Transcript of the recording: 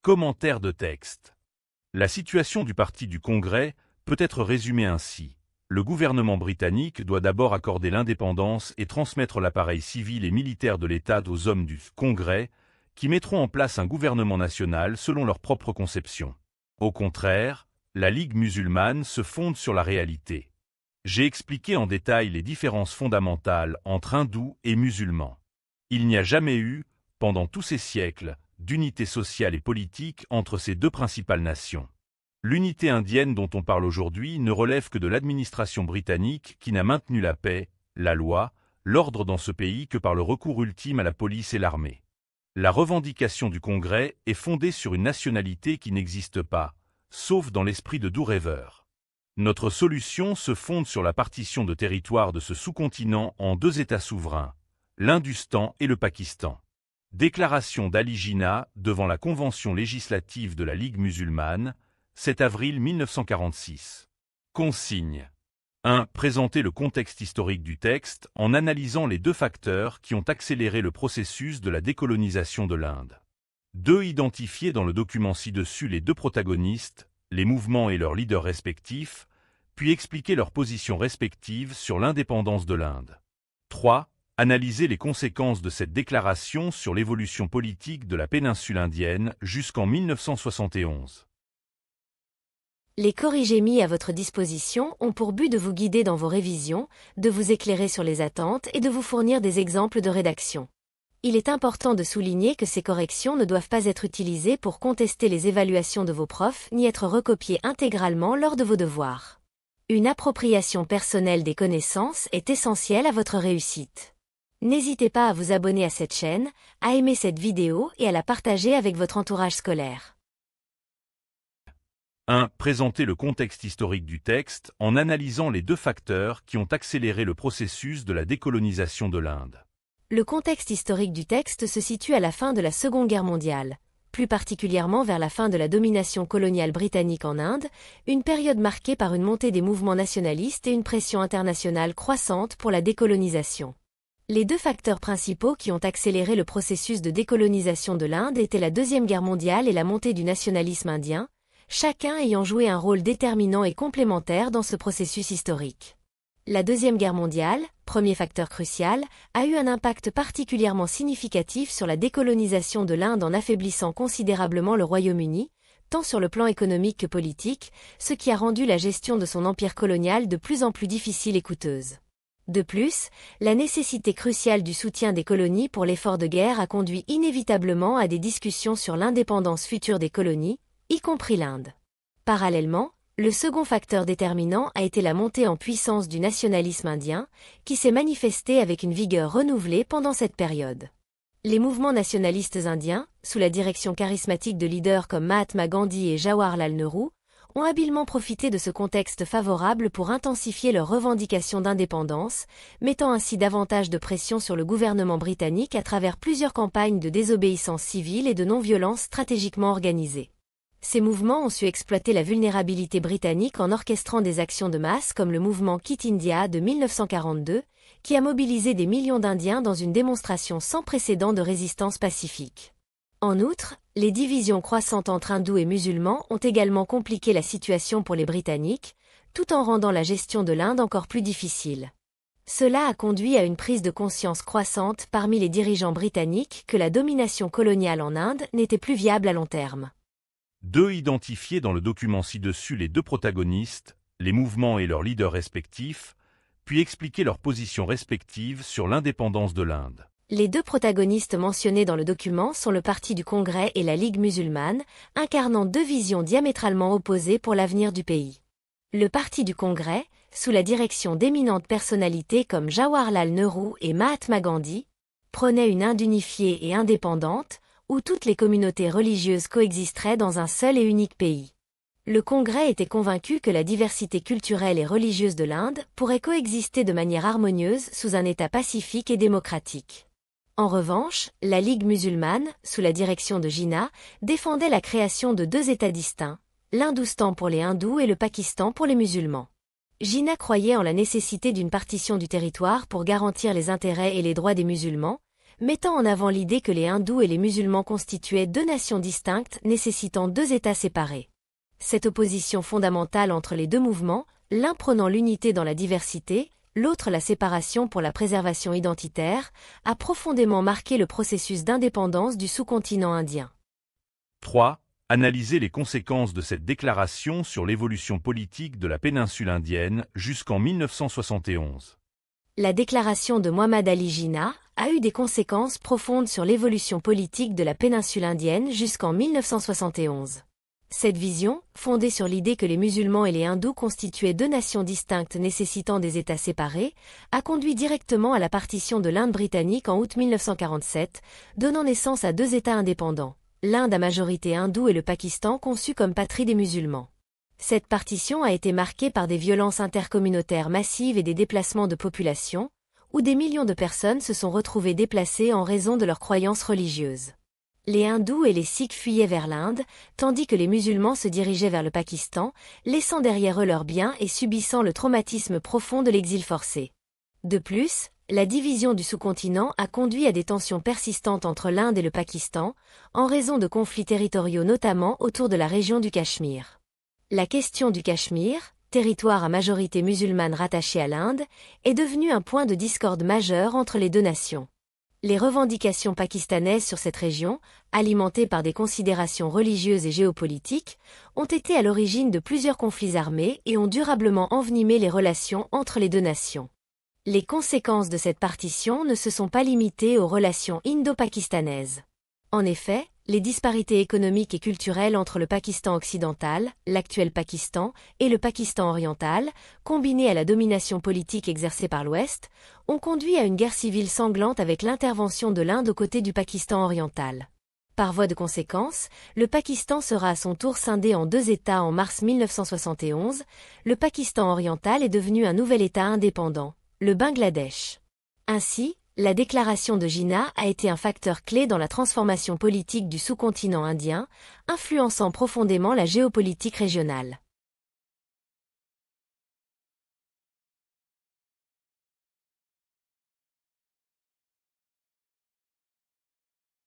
Commentaire de texte. La situation du Parti du Congrès peut être résumée ainsi. Le gouvernement britannique doit d'abord accorder l'indépendance et transmettre l'appareil civil et militaire de l'État aux hommes du Congrès, qui mettront en place un gouvernement national selon leur propre conception. Au contraire, la Ligue musulmane se fonde sur la réalité. J'ai expliqué en détail les différences fondamentales entre hindous et musulmans. Il n'y a jamais eu, pendant tous ces siècles, d'unité sociale et politique entre ces deux principales nations. L'unité indienne dont on parle aujourd'hui ne relève que de l'administration britannique qui n'a maintenu la paix, la loi, l'ordre dans ce pays que par le recours ultime à la police et l'armée. La revendication du Congrès est fondée sur une nationalité qui n'existe pas, sauf dans l'esprit de doux rêveurs. Notre solution se fonde sur la partition de territoire de ce sous-continent en deux États souverains, l'Hindustan et le Pakistan. Déclaration d'Ali Jinnah devant la Convention législative de la Ligue musulmane, 7 avril 1946. Consigne. 1. Présenter le contexte historique du texte en analysant les deux facteurs qui ont accéléré le processus de la décolonisation de l'Inde. 2. Identifier dans le document ci-dessus les deux protagonistes, les mouvements et leurs leaders respectifs, puis expliquer leurs positions respectives sur l'indépendance de l'Inde. 3. Analyser les conséquences de cette déclaration sur l'évolution politique de la péninsule indienne jusqu'en 1971. Les corrigés mis à votre disposition ont pour but de vous guider dans vos révisions, de vous éclairer sur les attentes et de vous fournir des exemples de rédaction. Il est important de souligner que ces corrections ne doivent pas être utilisées pour contester les évaluations de vos profs ni être recopiées intégralement lors de vos devoirs. Une appropriation personnelle des connaissances est essentielle à votre réussite. N'hésitez pas à vous abonner à cette chaîne, à aimer cette vidéo et à la partager avec votre entourage scolaire. 1. Présenter le contexte historique du texte en analysant les deux facteurs qui ont accéléré le processus de la décolonisation de l'Inde. Le contexte historique du texte se situe à la fin de la Seconde Guerre mondiale, plus particulièrement vers la fin de la domination coloniale britannique en Inde, une période marquée par une montée des mouvements nationalistes et une pression internationale croissante pour la décolonisation. Les deux facteurs principaux qui ont accéléré le processus de décolonisation de l'Inde étaient la Deuxième Guerre mondiale et la montée du nationalisme indien, chacun ayant joué un rôle déterminant et complémentaire dans ce processus historique. La Deuxième Guerre mondiale, premier facteur crucial, a eu un impact particulièrement significatif sur la décolonisation de l'Inde en affaiblissant considérablement le Royaume-Uni, tant sur le plan économique que politique, ce qui a rendu la gestion de son empire colonial de plus en plus difficile et coûteuse. De plus, la nécessité cruciale du soutien des colonies pour l'effort de guerre a conduit inévitablement à des discussions sur l'indépendance future des colonies, y compris l'Inde. Parallèlement, le second facteur déterminant a été la montée en puissance du nationalisme indien, qui s'est manifesté avec une vigueur renouvelée pendant cette période. Les mouvements nationalistes indiens, sous la direction charismatique de leaders comme Mahatma Gandhi et Jawaharlal Nehru, ont habilement profité de ce contexte favorable pour intensifier leurs revendications d'indépendance, mettant ainsi davantage de pression sur le gouvernement britannique à travers plusieurs campagnes de désobéissance civile et de non-violence stratégiquement organisées. Ces mouvements ont su exploiter la vulnérabilité britannique en orchestrant des actions de masse comme le mouvement Quit India de 1942, qui a mobilisé des millions d'Indiens dans une démonstration sans précédent de résistance pacifique. En outre, les divisions croissantes entre hindous et musulmans ont également compliqué la situation pour les Britanniques, tout en rendant la gestion de l'Inde encore plus difficile. Cela a conduit à une prise de conscience croissante parmi les dirigeants britanniques que la domination coloniale en Inde n'était plus viable à long terme. 2. Identifier dans le document ci-dessus les deux protagonistes, les mouvements et leurs leaders respectifs, puis expliquer leurs positions respectives sur l'indépendance de l'Inde. Les deux protagonistes mentionnés dans le document sont le Parti du Congrès et la Ligue musulmane, incarnant deux visions diamétralement opposées pour l'avenir du pays. Le Parti du Congrès, sous la direction d'éminentes personnalités comme Jawaharlal Nehru et Mahatma Gandhi, prônait une Inde unifiée et indépendante, où toutes les communautés religieuses coexisteraient dans un seul et unique pays. Le Congrès était convaincu que la diversité culturelle et religieuse de l'Inde pourrait coexister de manière harmonieuse sous un État pacifique et démocratique. En revanche, la Ligue musulmane, sous la direction de Jinnah, défendait la création de deux États distincts, l'Hindustan pour les hindous et le Pakistan pour les musulmans. Jinnah croyait en la nécessité d'une partition du territoire pour garantir les intérêts et les droits des musulmans, mettant en avant l'idée que les hindous et les musulmans constituaient deux nations distinctes nécessitant deux États séparés. Cette opposition fondamentale entre les deux mouvements, l'un prônant l'unité dans la diversité, l'autre la séparation pour la préservation identitaire, a profondément marqué le processus d'indépendance du sous-continent indien. 3. Analyser les conséquences de cette déclaration sur l'évolution politique de la péninsule indienne jusqu'en 1971. La déclaration de Muhammad Ali Jinnah a eu des conséquences profondes sur l'évolution politique de la péninsule indienne jusqu'en 1971. Cette vision, fondée sur l'idée que les musulmans et les hindous constituaient deux nations distinctes nécessitant des États séparés, a conduit directement à la partition de l'Inde britannique en août 1947, donnant naissance à deux États indépendants, l'Inde à majorité hindoue et le Pakistan conçu comme patrie des musulmans. Cette partition a été marquée par des violences intercommunautaires massives et des déplacements de population, où des millions de personnes se sont retrouvées déplacées en raison de leurs croyances religieuses. Les hindous et les sikhs fuyaient vers l'Inde, tandis que les musulmans se dirigeaient vers le Pakistan, laissant derrière eux leurs biens et subissant le traumatisme profond de l'exil forcé. De plus, la division du sous-continent a conduit à des tensions persistantes entre l'Inde et le Pakistan, en raison de conflits territoriaux notamment autour de la région du Cachemire. La question du Cachemire, territoire à majorité musulmane rattaché à l'Inde, est devenue un point de discorde majeur entre les deux nations. Les revendications pakistanaises sur cette région, alimentées par des considérations religieuses et géopolitiques, ont été à l'origine de plusieurs conflits armés et ont durablement envenimé les relations entre les deux nations. Les conséquences de cette partition ne se sont pas limitées aux relations indo-pakistanaises. En effet, les disparités économiques et culturelles entre le Pakistan occidental, l'actuel Pakistan, et le Pakistan oriental, combinées à la domination politique exercée par l'Ouest, ont conduit à une guerre civile sanglante avec l'intervention de l'Inde aux côtés du Pakistan oriental. Par voie de conséquence, le Pakistan sera à son tour scindé en deux États en mars 1971, le Pakistan oriental est devenu un nouvel État indépendant, le Bangladesh. Ainsi, la déclaration de Jinnah a été un facteur clé dans la transformation politique du sous-continent indien, influençant profondément la géopolitique régionale.